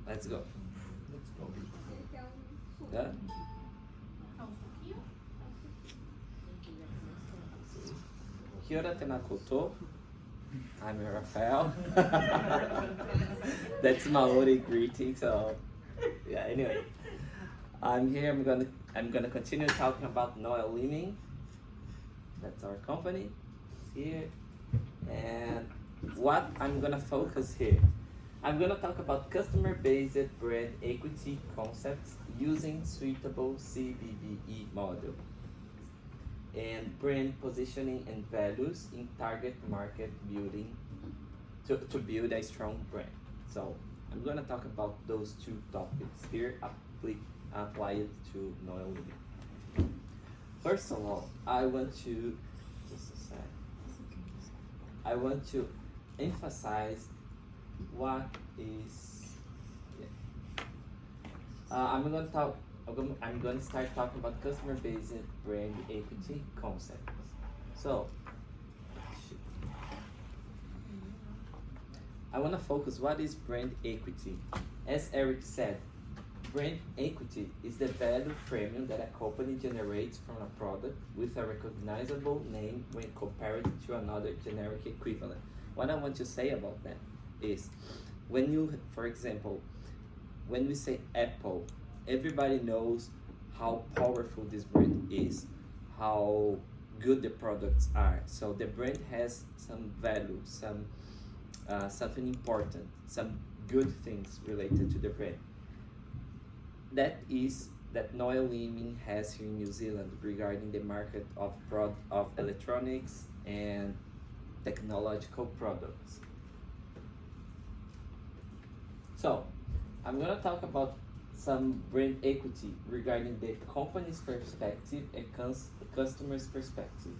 Let's go. Let's go. Yeah? Kia ora tēnā koutou. I'm Rafael. That's Maori greeting. So, yeah. Anyway, I'm here. I'm gonna continue talking about Noel Leeming. That's our company here, and what I'm gonna focus here. I'm gonna talk about customer-based brand equity concepts using suitable CBBE model and brand positioning and values in target market building to build a strong brand. So I'm gonna talk about those two topics here applied to Noel Leeming. First of all, I want to emphasize what is. Yeah. I'm going to start talking about customer-based brand equity concepts. So, I want to focus what is brand equity. As Eric said, brand equity is the value premium that a company generates from a product with a recognizable name when compared to another generic equivalent. What I want to say about that is, when you, for example, when we say Apple, everybody knows how powerful this brand is, how good the products are. So the brand has some value, something important, some good things related to the brand. That is that Noel Leeming has here in New Zealand regarding the market of electronics and technological products. So, I'm gonna talk about some brand equity regarding the company's perspective and customer's perspective.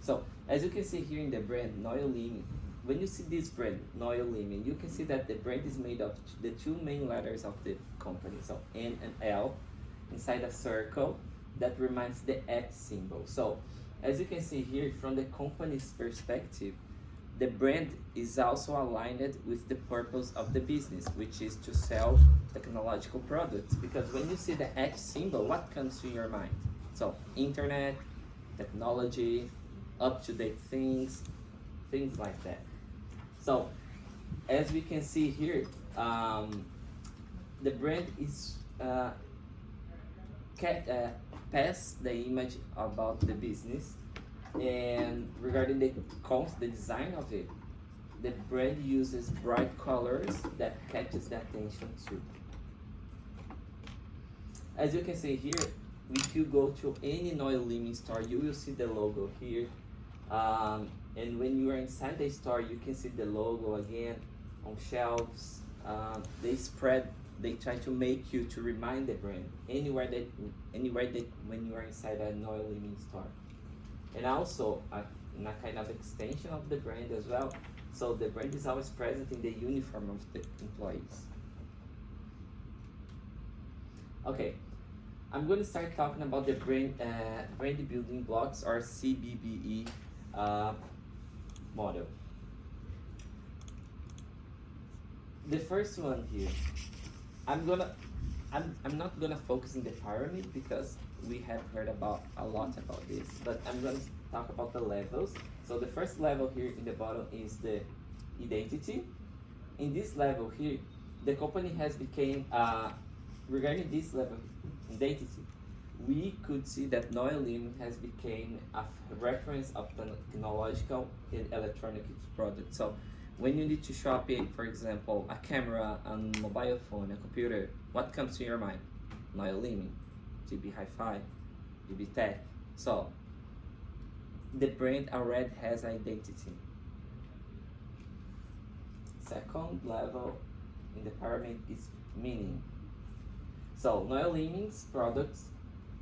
So, as you can see here in the brand Noel Leeming, when you see this brand Noel Leeming, you can see that the brand is made of the two main letters of the company, so N and L, inside a circle that reminds the X symbol. So, as you can see here, from the company's perspective, the brand is also aligned with the purpose of the business, which is to sell technological products. Because when you see the X symbol, what comes to your mind? So, internet, technology, up-to-date things like that. So, as we can see here, the brand is pass the image about the business, and regarding the design of it, the brand uses bright colors that catches the attention too. As you can see here, if you go to any Noel Leeming store, you will see the logo here. And when you are inside the store, you can see the logo again on shelves. They try to make you to remind the brand anywhere that when you are inside a Noel Leeming store. And also in a kind of extension of the brand as well. So the brand is always present in the uniform of the employees. Okay, I'm going to start talking about the brand building blocks, or CBBE model. The first one here, I'm not gonna focus in the pyramid because we have heard a lot about this, but I'm gonna talk about the levels. So the first level here in the bottom is the identity. In this level here, the company has become regarding this level identity, we could see that Noel Leeming has become a reference of technological and electronic products. So when you need to shop it, for example, a camera, a mobile phone, a computer, what comes to your mind? Noel Leeming, GB Hi-Fi, GB Tech. So the brand already has identity. Second level in the pyramid is meaning. So Noel Leeming's products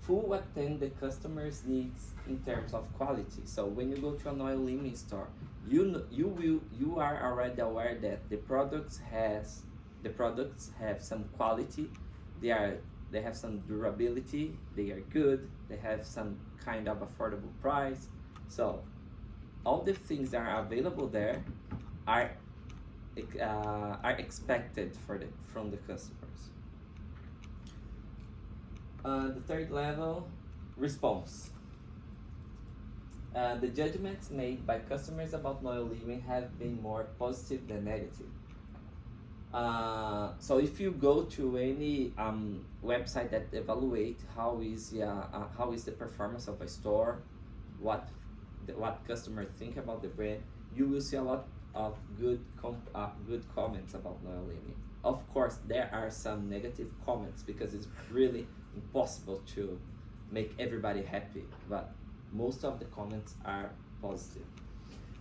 full attend the customer's needs in terms of quality. So when you go to a Noel Leeming store, you are already aware that the products have some quality. They have some durability. They are good. They have some kind of affordable price. So all the things that are available there are are expected from the customers. The third level, response. The judgments made by customers about Noel Living have been more positive than negative. So if you go to any website that evaluate how is the performance of a store, what customers think about the brand, you will see a lot of good comments about Noel Living. Of course, there are some negative comments because it's really impossible to make everybody happy, but most of the comments are positive.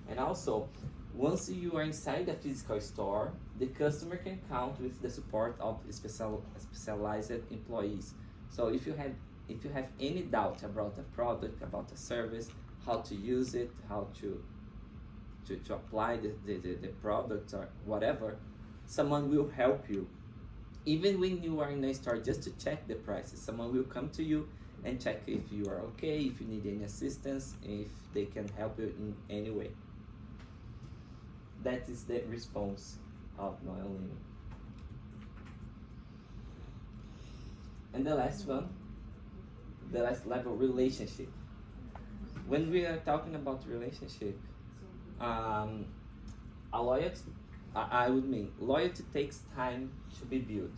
And also, once you are inside a physical store, the customer can count with the support of specialized employees. So if you have any doubt about a product, about a service, how to use it, how to apply the product or whatever, someone will help you. Even when you are in a store just to check the prices, someone will come to you and check if you are okay, if you need any assistance, if they can help you in any way. That is the response of Noel Living. And the last one, the last level, relationship. When we are talking about relationship, I would mean loyalty takes time to be built.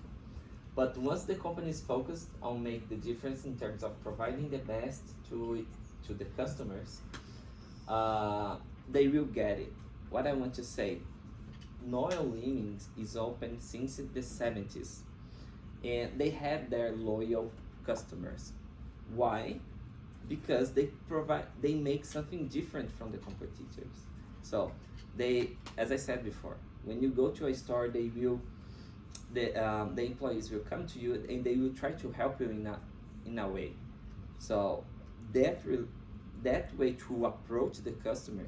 But once the company is focused on make the difference in terms of providing the best to the customers, they will get it. What I want to say, Noel Living is open since the 70s, and they have their loyal customers. Why? Because they make something different from the competitors. So they, as I said before, when you go to a store, the employees will come to you and they will try to help you in a way. So that way to approach the customer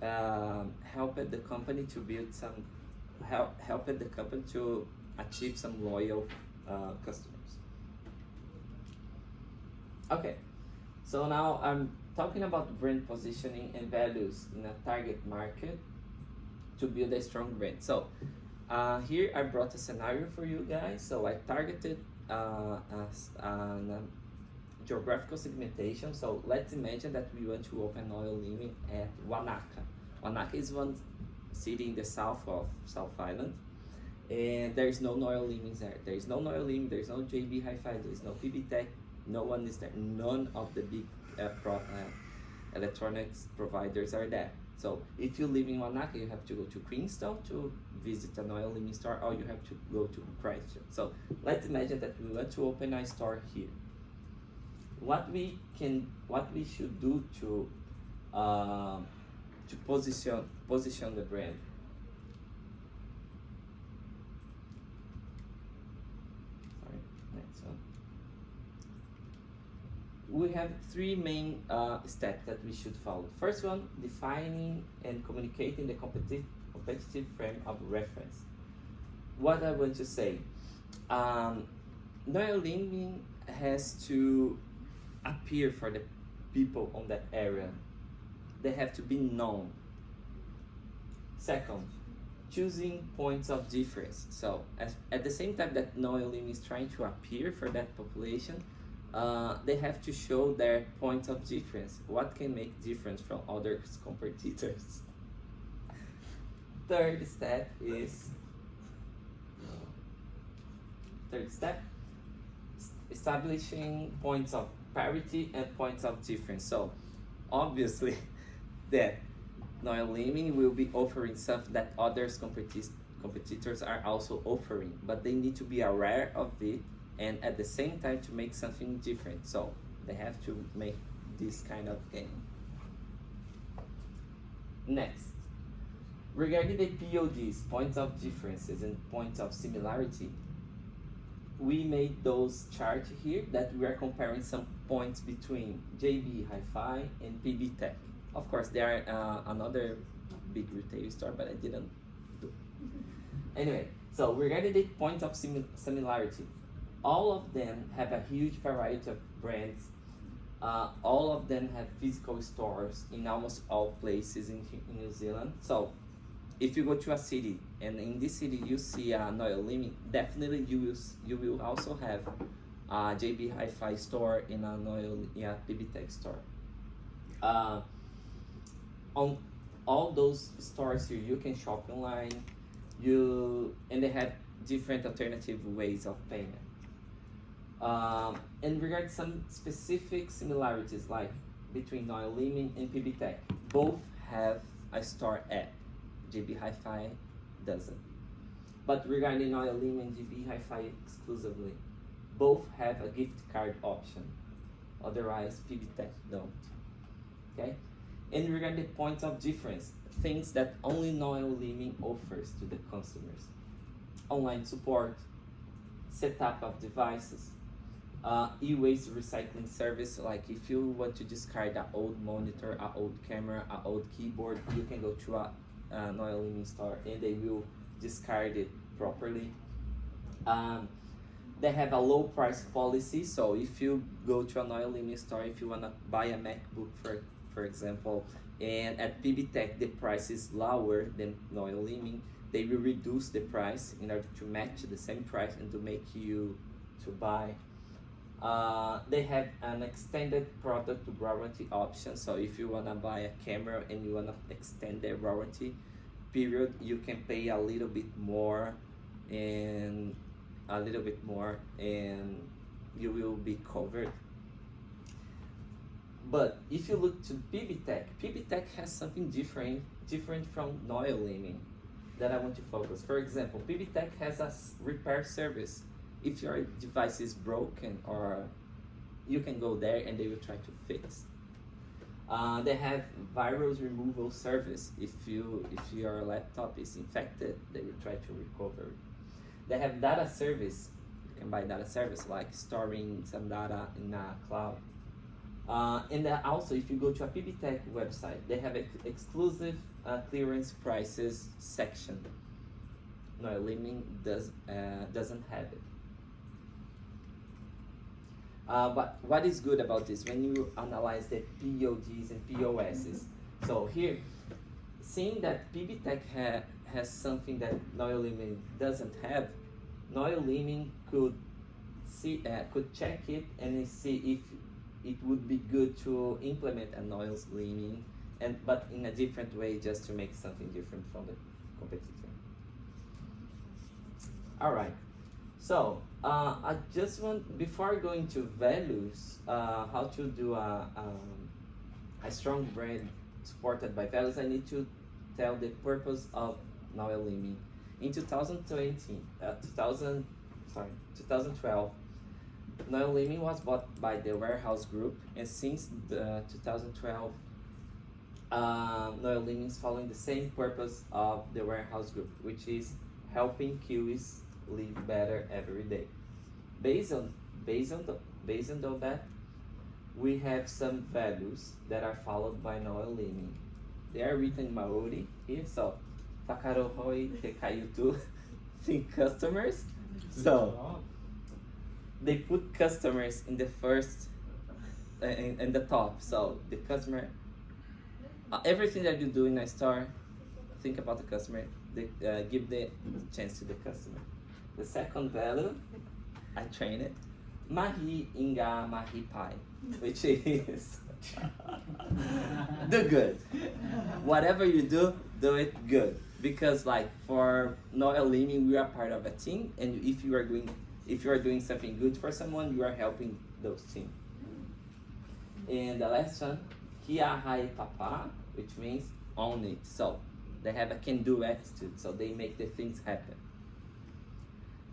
helped the company to build helped the company to achieve some loyal customers. Okay, so now I'm talking about brand positioning and values in a target market to build a strong brand. So here I brought a scenario for you guys. So I targeted geographical segmentation. So let's imagine that we want to open Noel Living at Wanaka. Wanaka is one city in the south of South Island, and there is no Noel Living there. There is no Noel Living, there is no JB Hi-Fi, there is no PB Tech, no one is there. None of the big electronics providers are there. So if you live in Wanaka, you have to go to Queenstown to visit a Noel Living store, or you have to go to Christchurch. So let's imagine that we want to open a store here. What we should do to position the brand. Sorry, next one. We have three main steps that we should follow. First one, defining and communicating the competitive frame of reference. What I want to say, Noel Living has to appear for the people on that area. They have to be known. Second, choosing points of difference. So at the same time that Noel Living is trying to appear for that population, they have to show their points of difference. What can make difference from other competitors? Third step, establishing points of parity and points of difference. So obviously that Noel Living will be offering something that others competitors are also offering, but they need to be aware of it and at the same time to make something different. So they have to make this kind of game. Next, regarding the PODs, points of differences and points of similarity, we made those charts here that we are comparing some points between JB Hi-Fi and PB Tech. Of course, there are another big retail store, but I didn't do. Anyway, so regarding the point of similarity, all of them have a huge variety of brands. All of them have physical stores in almost all places in New Zealand. So if you go to a city and in this city you see Noel Liming, definitely you will also have a JB Hi-Fi store and a PB Tech store. On all those stores here, you can shop online. And they have different alternative ways of payment. And regarding some specific similarities, like between Noel Liming and PB Tech, both have a store app. JB Hi-Fi doesn't. But regarding Noel Liming and JB Hi-Fi exclusively, both have a gift card option. Otherwise, PB Tech don't. Okay? And regarding the points of difference, things that only Noel Liming offers to the customers: online support, setup of devices, e-waste recycling service. Like if you want to discard an old monitor, an old camera, an old keyboard, you can go to a Noel Liming store and they will discard it properly. They have a low price policy, so if you go to a Noel Liming store, if you want to buy a MacBook for example, and at PB Tech the price is lower than Noel Liming, they will reduce the price in order to match the same price and to make you to buy. They have an extended product warranty option, so if you want to buy a camera and you want to extend the warranty period, you can pay a little bit more and you will be covered. But if you look to PB Tech has something different from Noel Liming that I want to focus. For example, PB Tech has a repair service. If your device is broken, or you can go there and they will try to fix. They have virus removal service. If your laptop is infected, they will try to recover it. They have data service. You can buy data service like storing some data in a cloud. And also, if you go to a PB Tech website, they have exclusive clearance prices section. Noel Liming doesn't have it. But what is good about this when you analyze the PODs and POSs? So here, seeing that PB Tech has something that Noel Liming doesn't have, Noel Liming could check it and see if it would be good to implement a Noel Liming, but in a different way, just to make something different from the competitor. All right. So I just want, before going to values, how to do a strong brand supported by values, I need to tell the purpose of Noel Liming. In 2012, Noel Liming was bought by the Warehouse Group, and since 2012, Noel Liming is following the same purpose of the Warehouse Group, which is helping Kiwis live better every day. Based on that, we have some values that are followed by Noel Liming. They are written in Maori here, so Whakarohoi te kaiutu, think customers. So they put customers in the first, in the top. So the customer, everything that you do in a store, think about the customer. They give the chance to the customer. The second value, I train it, mahi inga mahi pai, which is do good. Whatever you do it good. Because like for Noel Liming, we are part of a team, and if you are doing something good for someone, you are helping those team. And the last one, kia hai papa, which means own it. So they have a can-do attitude, so they make the things happen.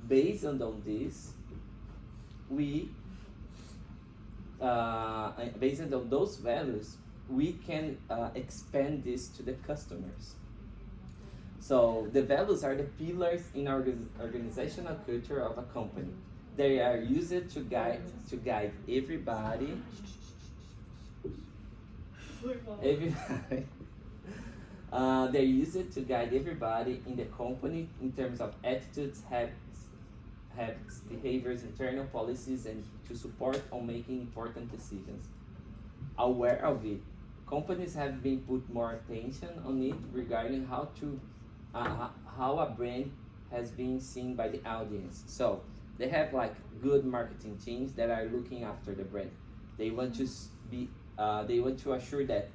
Based on all this, based on those values, we can expand this to the customers. So the values are the pillars in our organizational culture of a company. They are used to guide everybody. They're used to guide everybody in the company in terms of attitudes, habits, behaviors, internal policies, and to support on making important decisions. Aware of it, companies have been put more attention on it regarding how how a brand has been seen by the audience. So they have like good marketing teams that are looking after the brand. They want to they want to assure that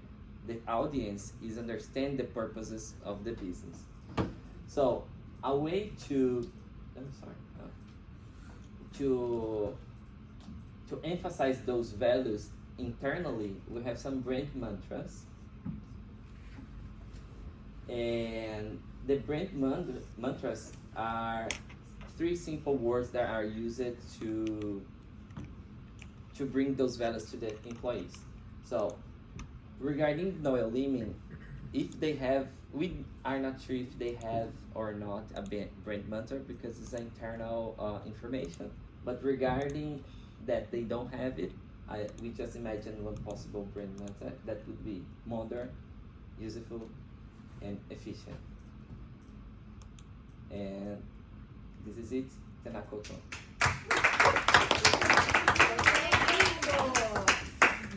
the audience is understand the purposes of the business. So a way to, I'm sorry, to emphasize those values internally, we have some brand mantras. And the brand mantras are 3 simple words that are used to bring those values to the employees. So regarding Noel Leeming, if they have, we are not sure if they have or not a brand mantra because it's internal information. But regarding that they don't have it, we just imagine one possible brand mantra that would be modern, useful, and efficient. And this is it. Tenakoto.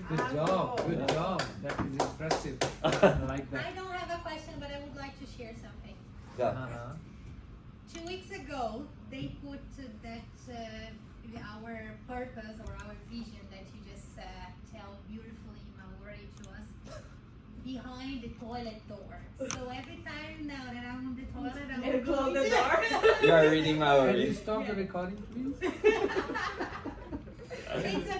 Good job, good job. That is impressive. I like that. I don't have a question, but I would like to share something. Go. 2 weeks ago, they put that our purpose or our vision that you just tell beautifully in Maori to us behind the toilet door. So every time now that I'm on the toilet, I'm going to close the door. You are reading Maori. Can you stop the recording, please? It's a